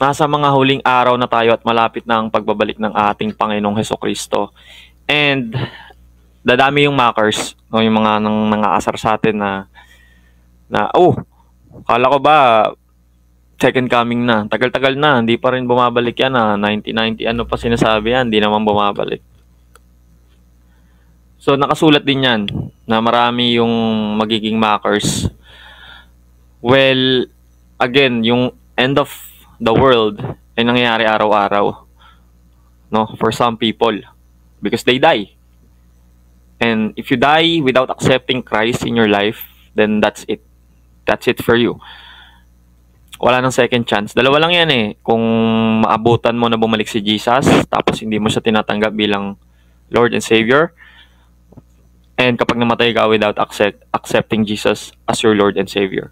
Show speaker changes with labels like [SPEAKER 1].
[SPEAKER 1] nasa mga huling araw na tayo at malapit na ang pagbabalik ng ating Panginoong Hesukristo. And dadami yung mockers, no, yung mga nangaasar sa atin kala ko ba second coming na. Tagal-tagal na, hindi pa rin bumabalik yan 1990, ano pa sinasabi yan, hindi naman bumabalik. So nakasulat din yan na marami yung magiging mockers. Well, again, yung end of the world ay nangyayari araw-araw, no, for some people because they die. And if you die without accepting Christ in your life, then that's it. That's it for you. Wala nang second chance. Dalawa lang yan eh. Kung maabutan mo na bumalik si Jesus, tapos hindi mo siya tinatanggap bilang Lord and Savior, and kapag namatay ka without accepting Jesus as your Lord and Savior.